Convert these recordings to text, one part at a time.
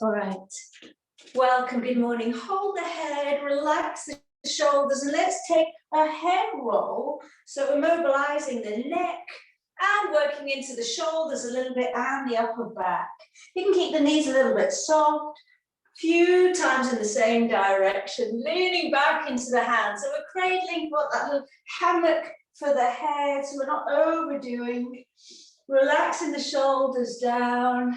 All right. Welcome, good morning. Hold the head, relax the shoulders, and let's take a head roll. So we're mobilizing the neck and working into the shoulders a little bit and the upper back. You can keep the knees a little bit soft. Few times in the same direction, leaning back into the hands. So we're cradling, got that little hammock for the head, so we're not overdoing. Relaxing the shoulders down.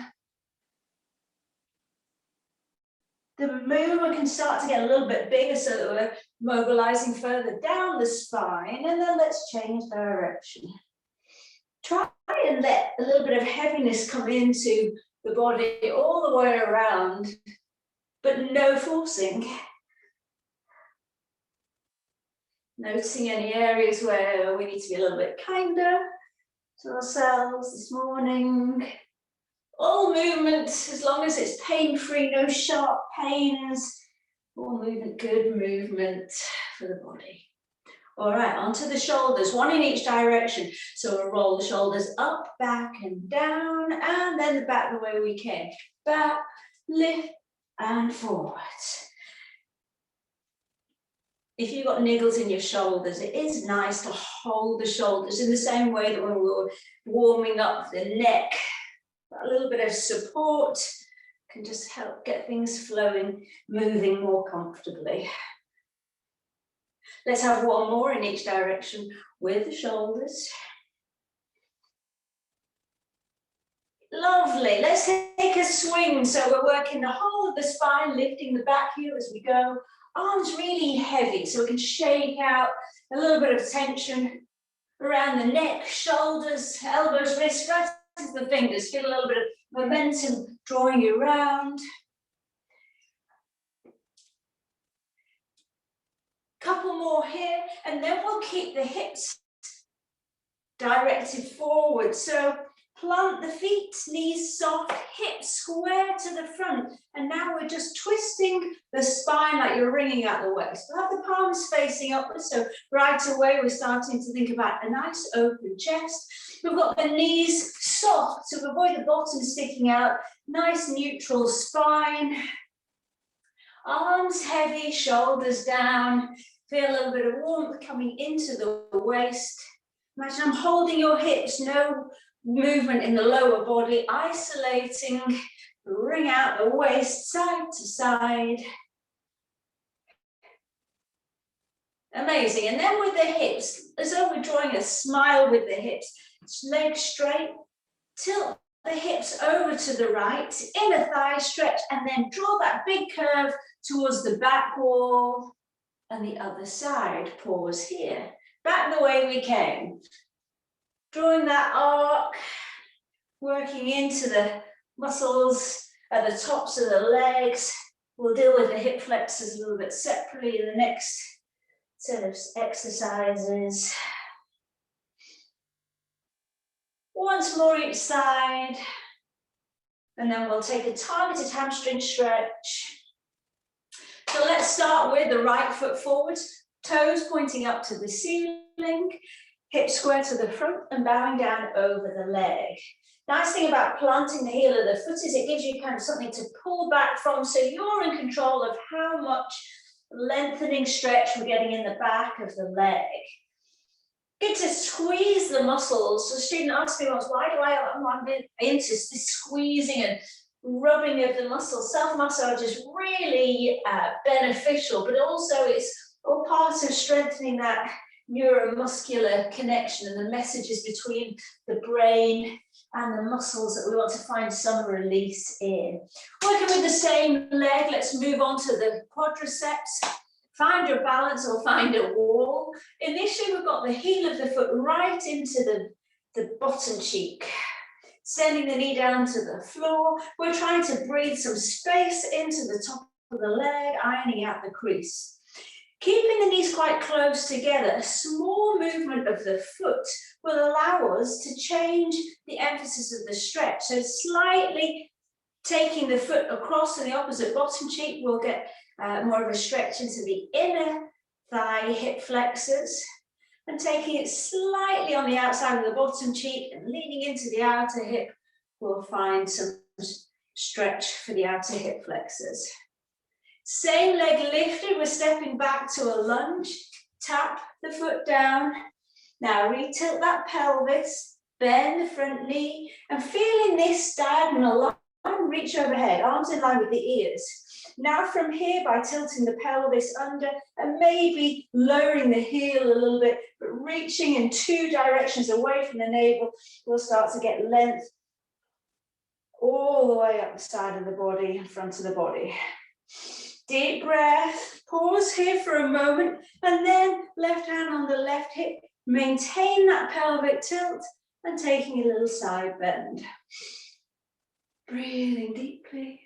The movement can start to get a little bit bigger so that we're mobilizing further down the spine, and then let's change direction. Try and let a little bit of heaviness come into the body all the way around, but no forcing. Noticing any areas where we need to be a little bit kinder to ourselves this morning. All movement, as long as it's pain-free, no sharp pains. All movement, good movement for the body. All right, onto the shoulders, one in each direction. So we'll roll the shoulders up, back, and down, and then the back the way we came. Back, lift, and forward. If you've got niggles in your shoulders, it is nice to hold the shoulders in the same way that when we were warming up the neck. A little bit of support can just help get things flowing, moving more comfortably. Let's have one more in each direction with the shoulders. Lovely. Let's take a swing. So we're working the whole of the spine, lifting the back heel as we go. Arms really heavy, so we can shake out a little bit of tension around the neck, shoulders, elbows, wrists, right into the fingers. Feel a little bit of momentum drawing you around. Couple more here, and then we'll keep the hips directed forward. So plant the feet, knees soft, hips square to the front. And now we're just twisting the spine like you're wringing out the waist. We'll have the palms facing upwards. So right away, we're starting to think about a nice open chest. We've got the knees soft, so avoid the bottom sticking out. Nice neutral spine. Arms heavy, shoulders down. Feel a little bit of warmth coming into the waist. Imagine I'm holding your hips, no movement in the lower body, isolating, wring out the waist side to side. Amazing. And then with the hips, as though we're drawing a smile with the hips, legs straight, tilt the hips over to the right, inner thigh stretch, and then draw that big curve towards the back wall and the other side. Pause here. Back the way we came. Drawing that arc, working into the muscles at the tops of the legs. We'll deal with the hip flexors a little bit separately in the next set of exercises. Once more each side. And then we'll take a targeted hamstring stretch. So let's start with the right foot forward, toes pointing up to the ceiling. Hips square to the front and bowing down over the leg. Nice thing about planting the heel of the foot is it gives you kind of something to pull back from, so you're in control of how much lengthening stretch we're getting in the back of the leg. Good to squeeze the muscles. The student asked me once, why do I'm into this squeezing and rubbing of the muscles? Self-massage is really beneficial, but also it's all part of strengthening that neuromuscular connection and the messages between the brain and the muscles that we want to find some release in. Working with the same leg, let's move on to the quadriceps. Find your balance or find a wall. Initially, we've got the heel of the foot right into the bottom cheek. Sending the knee down to the floor. We're trying to breathe some space into the top of the leg, ironing out the crease. Keeping the knees quite close together, a small movement of the foot will allow us to change the emphasis of the stretch. So slightly taking the foot across to the opposite bottom cheek, we'll get more of a stretch into the inner thigh hip flexors. And taking it slightly on the outside of the bottom cheek and leaning into the outer hip, we'll find some stretch for the outer hip flexors. Same leg lifted, we're stepping back to a lunge. Tap the foot down. Now retilt that pelvis, bend the front knee, and feeling this diagonal line, reach overhead, arms in line with the ears. Now from here, by tilting the pelvis under and maybe lowering the heel a little bit, but reaching in two directions away from the navel, we'll start to get length all the way up the side of the body, in front of the body. Deep breath, pause here for a moment, and then left hand on the left hip, maintain that pelvic tilt and taking a little side bend. Breathing deeply.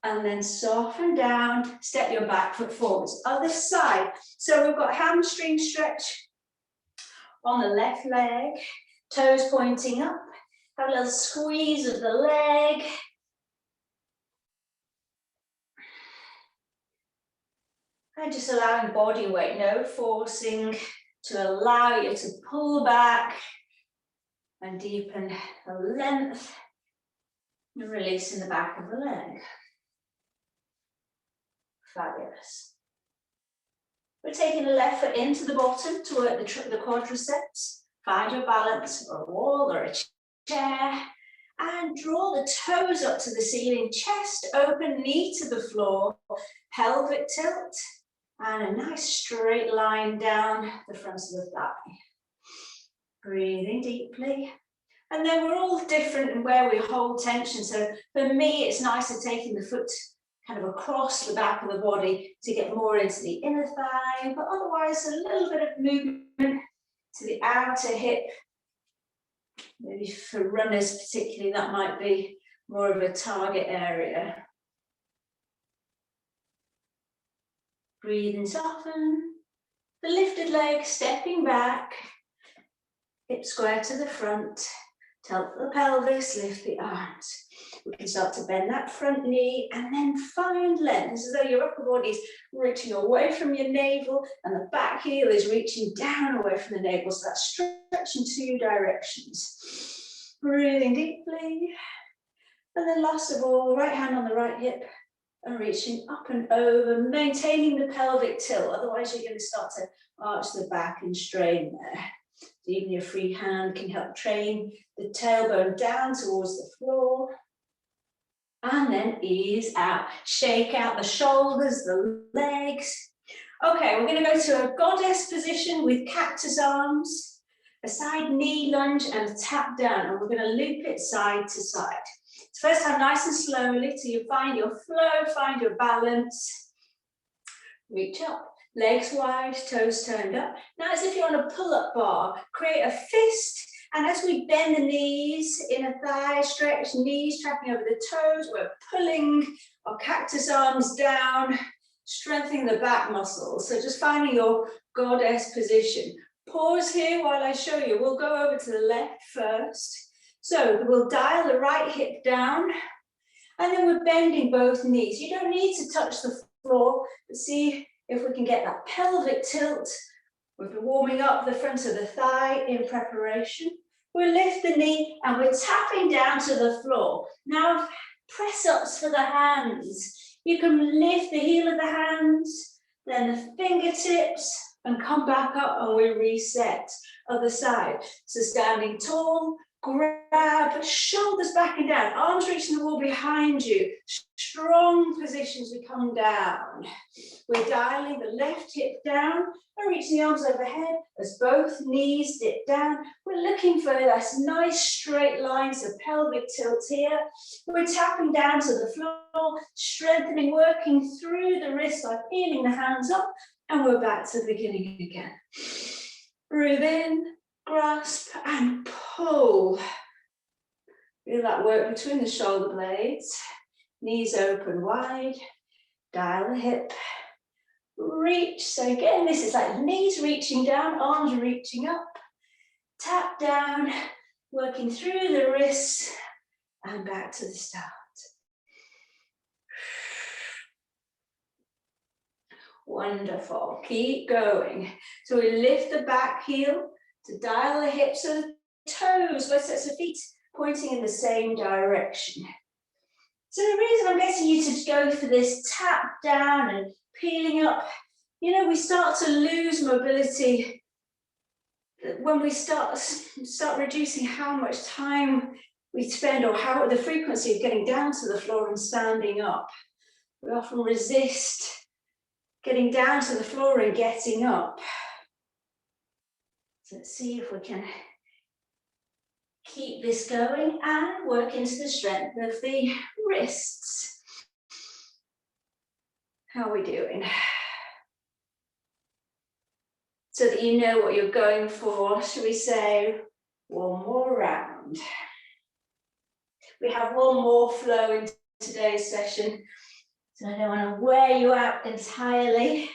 And then soften down, step your back foot forwards. Other side. So we've got hamstring stretch on the left leg, toes pointing up. Have a little squeeze of the leg. And just allowing body weight, no forcing, to allow you to pull back and deepen the length and releasing the back of the leg. Fabulous. We're taking the left foot into the bottom to work the quadriceps. Find your balance or a wall or a chair and draw the toes up to the ceiling, chest open, knee to the floor, pelvic tilt, and a nice straight line down the front of the thigh. Breathing deeply. And then we're all different in where we hold tension. So for me, it's nicer taking the foot kind of across the back of the body to get more into the inner thigh, but otherwise a little bit of movement to the outer hip. Maybe for runners particularly, that might be more of a target area. Breathe and soften. The lifted leg, stepping back, hip square to the front, tilt the pelvis, lift the arms. We can start to bend that front knee and then find length. It's as though your upper body is reaching away from your navel and the back heel is reaching down away from the navel. So that's stretch in two directions. Breathing deeply. And then last of all, right hand on the right hip and reaching up and over, maintaining the pelvic tilt. Otherwise, you're going to start to arch the back and strain there. So even your free hand can help train the tailbone down towards the floor. And then ease out. Shake out the shoulders, the legs. Okay, we're going to go to a goddess position with cactus arms, a side knee lunge and a tap down. And we're going to loop it side to side. So first time nice and slowly till you find your flow, find your balance. Reach up, legs wide, toes turned up. Now as if you're on a pull-up bar, create a fist. And as we bend the knees, inner thigh stretch, knees tracking over the toes, we're pulling our cactus arms down, strengthening the back muscles. So just finding your goddess position. Pause here while I show you. We'll go over to the left first. So we'll dial the right hip down, and then we're bending both knees. You don't need to touch the floor, but see if we can get that pelvic tilt. We've been warming up the front of the thigh in preparation. We'll lift the knee and we're tapping down to the floor. Now press ups for the hands. You can lift the heel of the hands, then the fingertips, and come back up and we reset. Other side. So standing tall, grab, shoulders back and down, arms reaching the wall behind you. Strong positions, we come down. We're dialing the left hip down and reaching the arms overhead as both knees dip down. We're looking for this nice straight lines of pelvic tilt here. We're tapping down to the floor, strengthening, working through the wrists by peeling the hands up, and we're back to the beginning again. Breathe in, grasp and pull. Feel that work between the shoulder blades. Knees open wide. Dial the hip. Reach. So again, this is like knees reaching down, arms reaching up. Tap down, working through the wrists and back to the start. Wonderful. Keep going. So we lift the back heel to dial the hips, so the toes, both sets of feet pointing in the same direction. So the reason I'm getting you to go for this tap down and peeling up, you know, we start to lose mobility when we start reducing how much time we spend, or how the frequency of getting down to the floor and standing up. We often resist getting down to the floor and getting up. So let's see if we can keep this going and work into the strength of the wrists. How are we doing? So that you know what you're going for, should we say one more round? We have one more flow in today's session, so I don't want to wear you out entirely.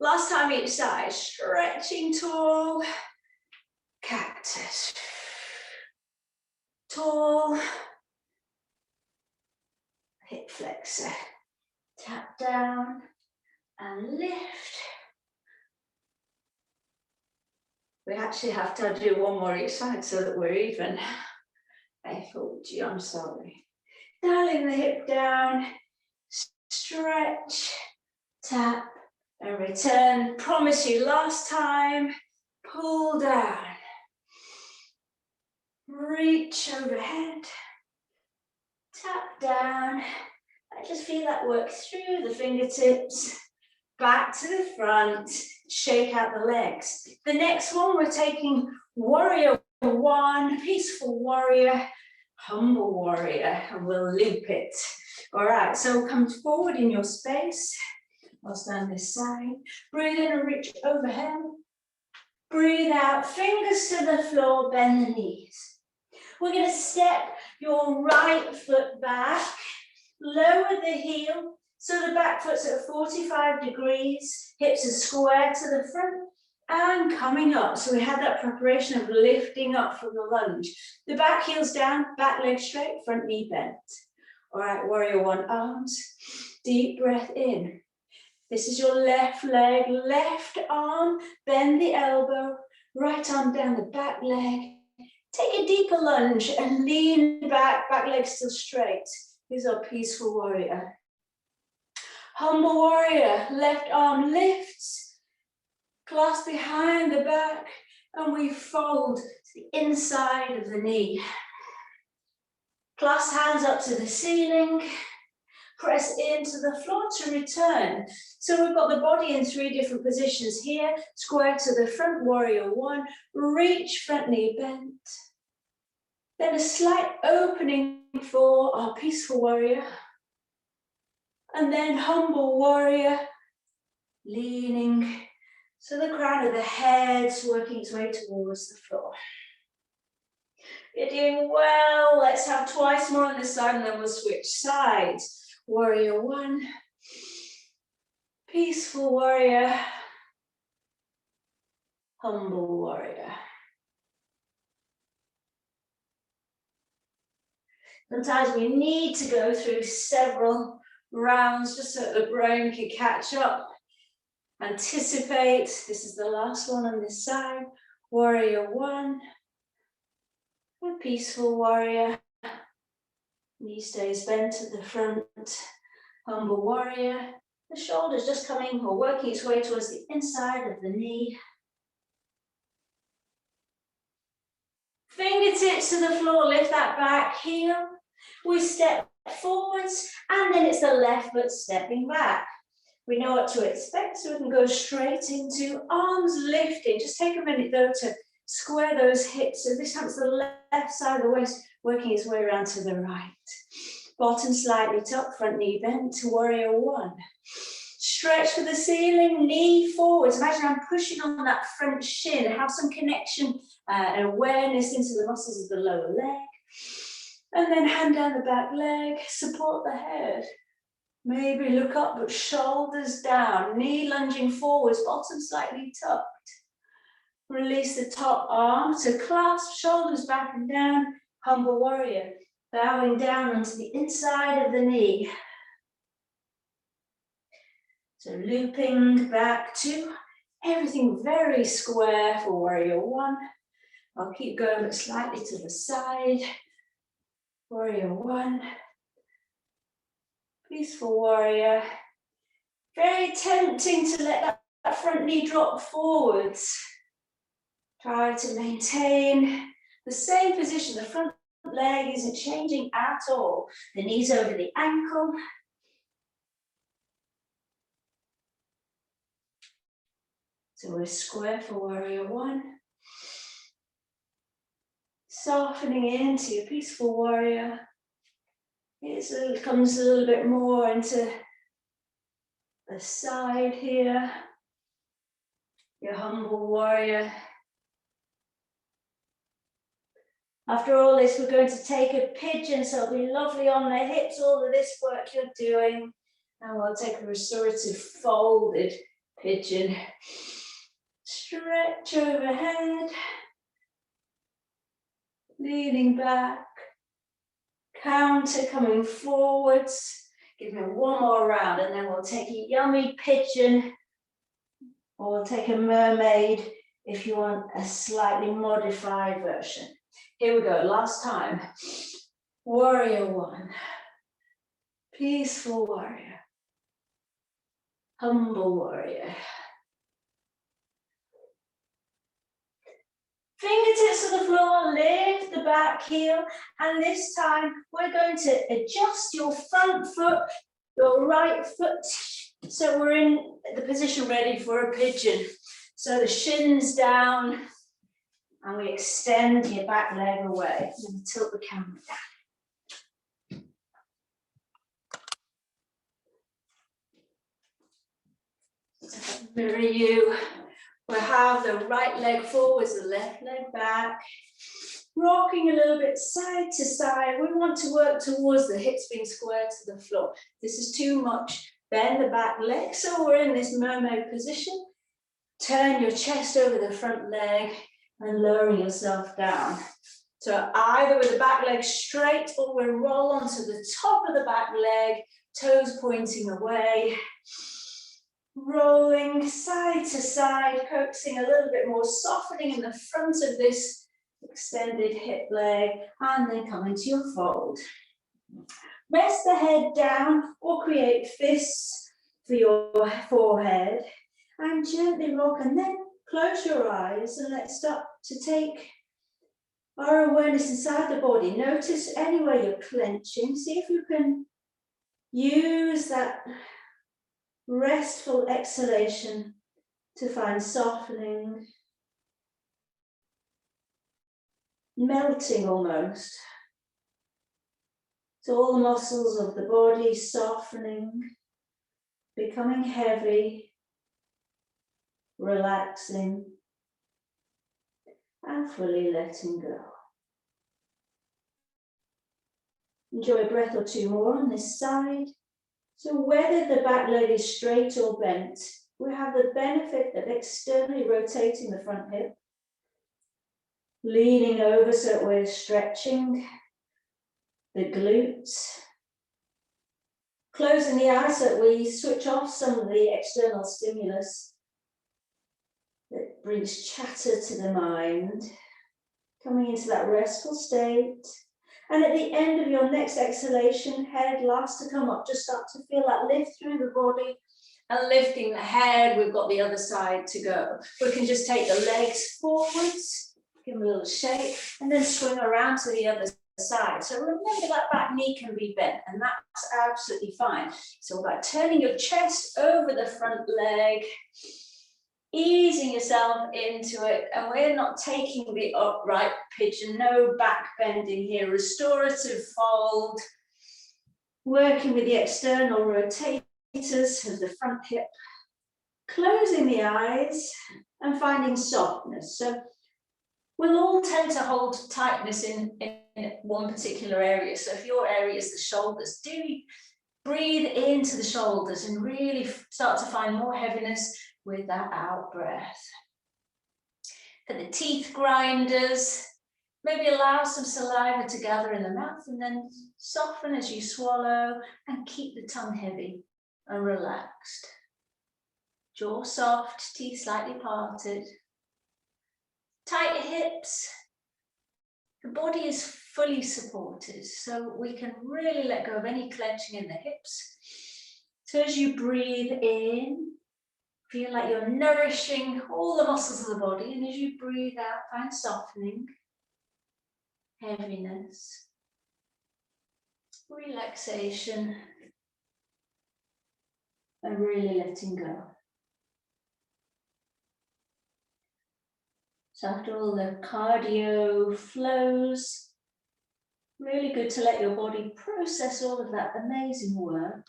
Last time each side, stretching tall, cactus, tall, hip flexor, tap down and lift. We actually have to do one more each side so that we're even. I told you, I'm sorry. Dialing the hip down, stretch, tap, and return. Promise you last time, pull down. Reach overhead, tap down. I just feel that work through the fingertips, back to the front, shake out the legs. The next one, we're taking warrior one, peaceful warrior, humble warrior, and we'll loop it. All right, so come forward in your space. I'll stand this side. Breathe in and reach overhead. Breathe out, fingers to the floor, bend the knees. We're going to step your right foot back, lower the heel, so the back foot's at 45 degrees, hips are square to the front, and coming up. So we had that preparation of lifting up from the lunge. The back heel's down, back leg straight, front knee bent. All right, warrior one, arms, deep breath in. This is your left leg, left arm, bend the elbow, right arm down the back leg. Take a deeper lunge and lean back, back leg still straight. Here's our peaceful warrior. Humble warrior, left arm lifts, clasp behind the back, and we fold to the inside of the knee. Clasp hands up to the ceiling. Press into the floor to return. So we've got the body in 3 different positions here. Square to the front, warrior one. Reach, front knee bent. Then a slight opening for our peaceful warrior. And then humble warrior, leaning. So the crown of the head's working its way towards the floor. You're doing well. Let's have twice more on this side and then we'll switch sides. Warrior one, peaceful warrior, humble warrior. Sometimes we need to go through several rounds just so that the brain can catch up. Anticipate, this is the last one on this side. Warrior one, a peaceful warrior. Knee stays bent at the front, humble warrior. The shoulders just coming or working its way towards the inside of the knee. Fingertips to the floor, lift that back heel. We step forwards and then it's the left foot stepping back. We know what to expect, so we can go straight into arms lifting. Just take a minute though to square those hips. So this comes to the left side of the waist, working its way around to the right. Bottom slightly tucked, front knee bent to warrior one. Stretch for the ceiling, knee forwards. Imagine I'm pushing on that front shin. Have some connection and awareness into the muscles of the lower leg. And then hand down the back leg, support the head. Maybe look up, but shoulders down. Knee lunging forwards, bottom slightly tucked. Release the top arm to clasp, shoulders back and down. Humble warrior, bowing down onto the inside of the knee. So looping back to everything very square for warrior one. I'll keep going, but slightly to the side. Warrior one. Peaceful warrior. Very tempting to let that front knee drop forwards. Try to maintain the same position. The front leg isn't changing at all. The knees over the ankle. So we're square for warrior one. Softening into your peaceful warrior. It comes a little bit more into the side here. Your humble warrior. After all this, we're going to take a pigeon, so it'll be lovely on the hips, all of this work you're doing. And we'll take a restorative folded pigeon. Stretch overhead. Leaning back. Counter coming forwards. Give me one more round, and then we'll take a yummy pigeon, or we'll take a mermaid if you want a slightly modified version. Here we go, last time. Warrior one. Peaceful warrior. Humble warrior. Fingertips to the floor, lift the back heel, and this time we're going to adjust your front foot, your right foot, so we're in the position ready for a pigeon. So the shins down, and we extend your back leg away, and tilt the camera down. Mirror you. We'll have the right leg forwards, the left leg back. Rocking a little bit side to side. We want to work towards the hips being square to the floor. This is too much. Bend the back leg. So we're in this mermaid position. Turn your chest over the front leg and lowering yourself down. So either with the back leg straight, or we'll roll onto the top of the back leg, toes pointing away. Rolling side to side, coaxing a little bit more, softening in the front of this extended hip leg, and then coming to your fold. Rest the head down or create fists for your forehead, and gently rock, and then close your eyes and let's start to take our awareness inside the body. Notice anywhere you're clenching. See if you can use that restful exhalation to find softening, melting almost. So all the muscles of the body softening, becoming heavy, relaxing, and fully letting go. Enjoy a breath or two more on this side. So whether the back leg is straight or bent, we have the benefit of externally rotating the front hip, leaning over so that we're stretching the glutes, closing the eyes so that we switch off some of the external stimulus that brings chatter to the mind, coming into that restful state. And at the end of your next exhalation, head last to come up. Just start to feel that lift through the body, and lifting the head, we've got the other side to go. We can just take the legs forwards, give them a little shake, and then swing around to the other side. So remember that back knee can be bent, and that's absolutely fine. So about turning your chest over the front leg, easing yourself into it, and we're not taking the upright pigeon, no back bending here, restorative fold, working with the external rotators of the front hip, closing the eyes and finding softness. So we'll all tend to hold tightness in one particular area. So if your area is the shoulders, do breathe into the shoulders and really start to find more heaviness with that out breath. For the teeth grinders, maybe allow some saliva to gather in the mouth and then soften as you swallow, and keep the tongue heavy and relaxed. Jaw soft, teeth slightly parted. Tight hips, the body is fully supported, so we can really let go of any clenching in the hips. So as you breathe in, feel like you're nourishing all the muscles of the body, and as you breathe out, find softening, heaviness, relaxation, and really letting go. So after all the cardio flows, really good to let your body process all of that amazing work.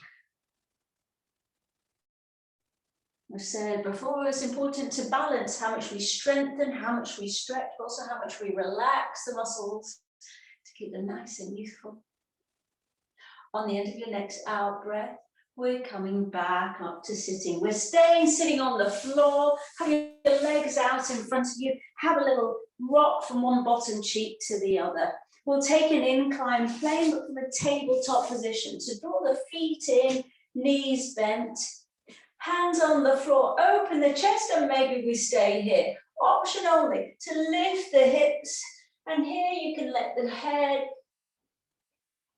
I said before, it's important to balance how much we strengthen, how much we stretch, but also how much we relax the muscles to keep them nice and youthful. On the end of your next out breath, we're coming back up to sitting. We're staying sitting on the floor, have your legs out in front of you, have a little rock from one bottom cheek to the other. We'll take an incline plane, but from a tabletop position. So draw the feet in, knees bent, hands on the floor, open the chest, and maybe we stay here. Option only to lift the hips, and here you can let the head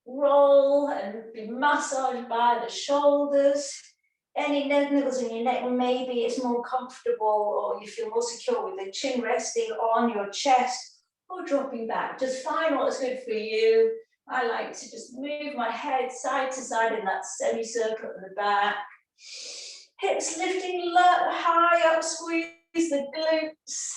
roll and be massaged by the shoulders. Any niggles in your neck, maybe it's more comfortable or you feel more secure with the chin resting on your chest or dropping back. Just find what's good for you. I like to just move my head side to side in that semicircle at the back. Hips lifting high up, squeeze the glutes,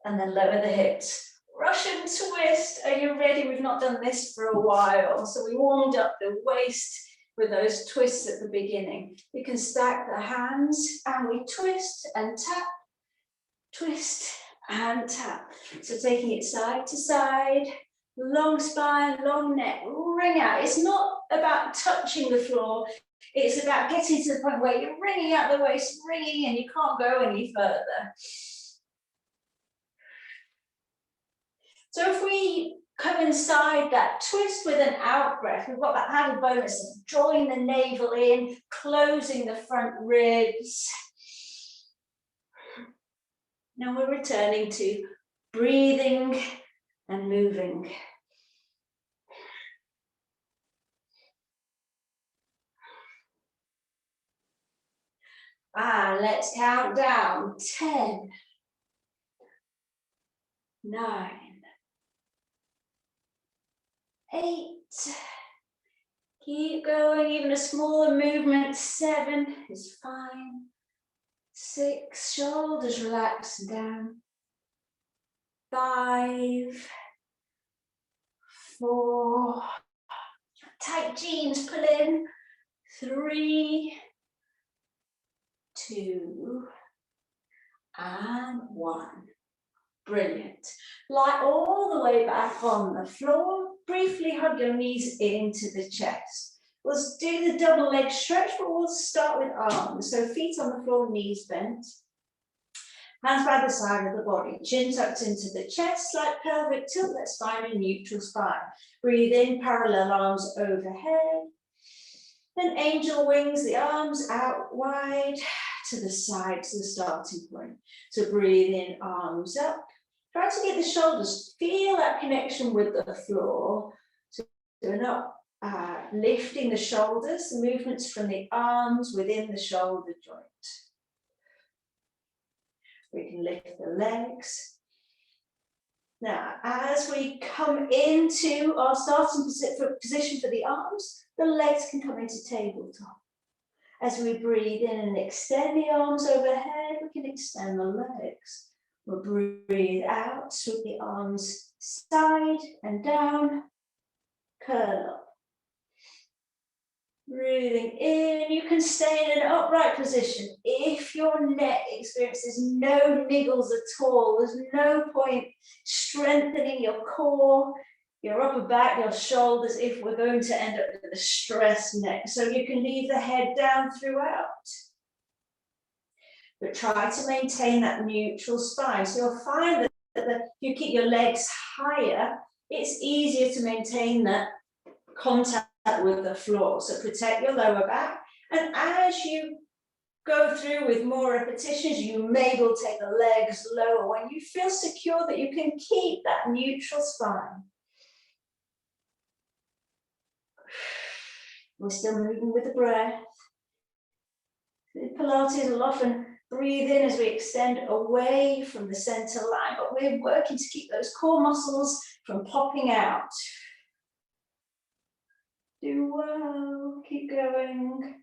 and then lower the hips. Russian twist. Are you ready? We've not done this for a while. So we warmed up the waist with those twists at the beginning. You can stack the hands and we twist and tap, twist and tap. So taking it side to side, long spine, long neck, wring out. It's not about touching the floor. It's about getting to the point where you're wringing out the waist, wringing, and you can't go any further. So if we coincide that twist with an out breath, we've got that added bonus of drawing the navel in, closing the front ribs. Now we're returning to breathing and moving. Let's count down. 10, 9, 8, keep going, even a smaller movement. 7 is fine. 6, shoulders relax and down. 5, 4, tight jeans pull in. 3, 2, and 1. Brilliant. Lie all the way back on the floor. Briefly hug your knees into the chest. We'll do the double leg stretch, but we'll start with arms. So feet on the floor, knees bent. Hands by the side of the body. Chin tucked into the chest, slight pelvic tilt. Let's find a neutral spine. Breathe in, parallel arms overhead. Then angel wings, the arms out wide to the side, to the starting point. So breathe in, arms up. Try to get the shoulders, feel that connection with the floor. So we're not lifting the shoulders, the movements from the arms within the shoulder joint. We can lift the legs. Now, as we come into our starting position for the arms, the legs can come into tabletop. As we breathe in and extend the arms overhead, we can extend the legs. We'll breathe out, sweep the arms side and down, curl up. Breathing in, you can stay in an upright position. If your neck experiences no niggles at all, there's no point strengthening your core, your upper back, your shoulders, if we're going to end up with a stressed neck. So you can leave the head down throughout. But try to maintain that neutral spine. So you'll find that if you keep your legs higher, it's easier to maintain that contact with the floor. So protect your lower back. And as you go through with more repetitions. You may well take the legs lower when you feel secure that you can keep that neutral spine. We're still moving with the breath. Pilates will often breathe in as we extend away from the center line, but we're working to keep those core muscles from popping out. Do well, keep going.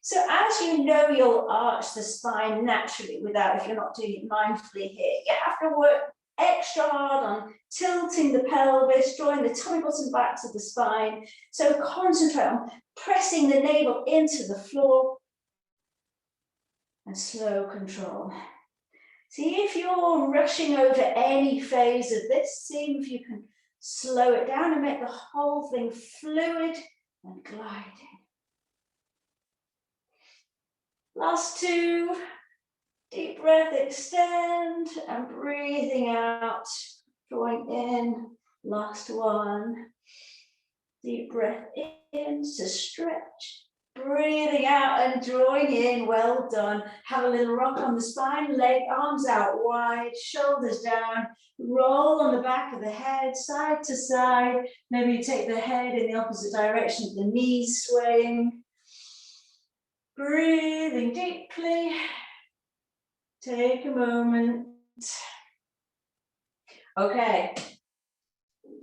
So as you know, you'll arch the spine naturally without, if you're not doing it mindfully here. You have to work extra hard on tilting the pelvis, drawing the tummy bottom back to the spine. So concentrate on pressing the navel into the floor and slow control. See if you're rushing over any phase of this, see if you can slow it down and make the whole thing fluid and gliding. Last two, deep breath, extend and breathing out, drawing in. Last one, deep breath in to stretch, breathing out and drawing in. Well done. Have a little rock on the spine, leg, arms out wide, shoulders down, roll on the back of the head, side to side. Maybe you take the head in the opposite direction, the knees swaying. Breathing deeply. Take a moment. Okay.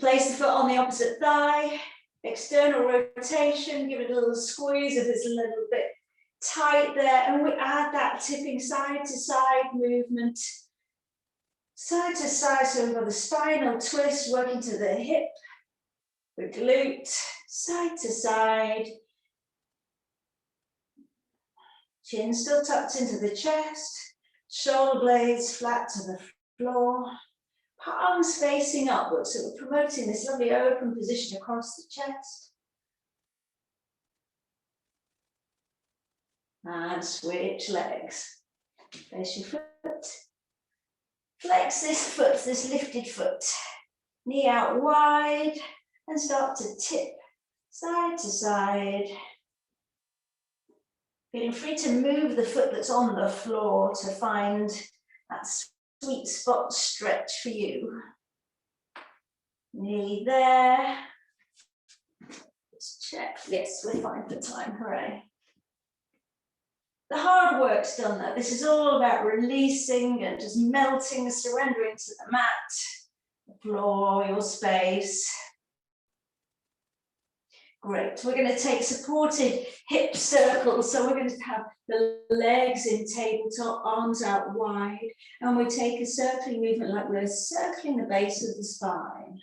Place the foot on the opposite thigh. External rotation. Give it a little squeeze if it's a little bit tight there. And we add that tipping side to side movement. Side to side. So we've got the spinal twist working to the hip, the glute, side to side. Chin still tucked into the chest, shoulder blades flat to the floor, palms facing upwards. So we're promoting this lovely open position across the chest. And switch legs. Place your foot. Flex this foot, this lifted foot. Knee out wide and start to tip side to side. Feeling free to move the foot that's on the floor to find that sweet spot stretch for you. Nearly there. Let's check. Yes, we're fine for time. Hooray. The hard work's done though. This is all about releasing and just melting, surrendering to the mat, the floor, your space. Great. We're going to take supported hip circles. So we're going to have the legs in tabletop, arms out wide. And we take a circling movement like we're circling the base of the spine.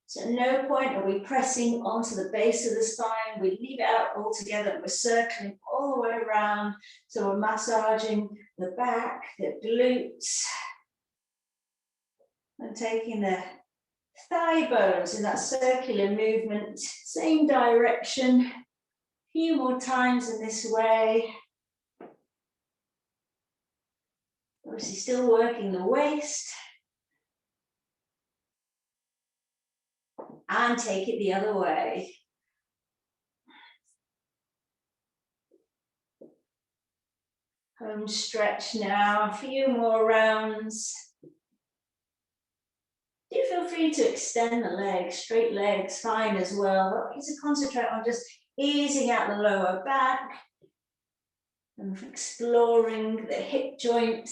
So at no point are we pressing onto the base of the spine. We leave it out altogether and we're circling all the way around. So we're massaging the back, the glutes. And taking the thigh bones in that circular movement, same direction. A few more times in this way. Obviously still working the waist. And take it the other way. Home stretch now, a few more rounds. Do feel free to extend the legs, straight legs, fine as well. But we need to concentrate on just easing out the lower back and exploring the hip joint.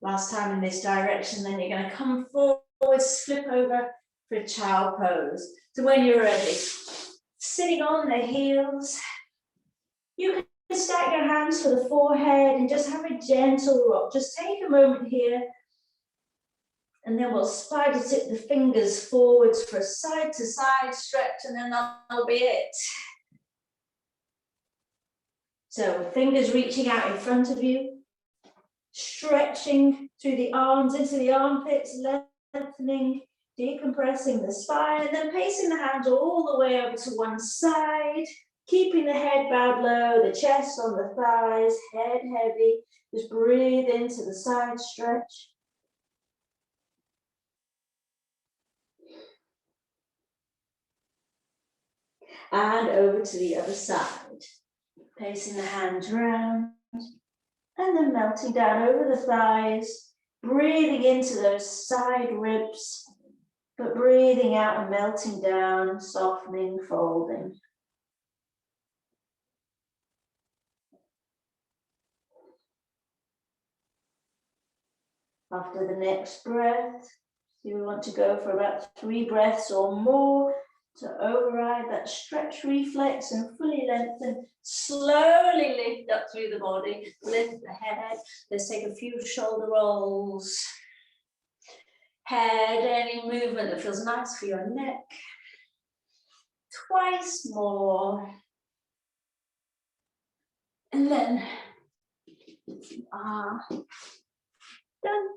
Last time in this direction, then you're going to come forward, flip over for a child pose. So when you're ready, sitting on the heels, you can stack your hands for the forehead and just have a gentle rock. Just take a moment here. And then we'll spider tip the fingers forwards for a side to side stretch, and then that'll be it. So fingers reaching out in front of you, stretching through the arms into the armpits, lengthening, decompressing the spine, and then placing the hands all the way over to one side, keeping the head bowed low, the chest on the thighs, head heavy. Just breathe into the side stretch. And over to the other side. Placing the hands round and then melting down over the thighs, breathing into those side ribs, but breathing out and melting down, softening, folding. After the next breath, we want to go for about 3 breaths or more to override that stretch reflex and fully lengthen. Slowly lift up through the body, lift the head. Let's take a few shoulder rolls. Head, any movement that feels nice for your neck. Twice more. And then, done.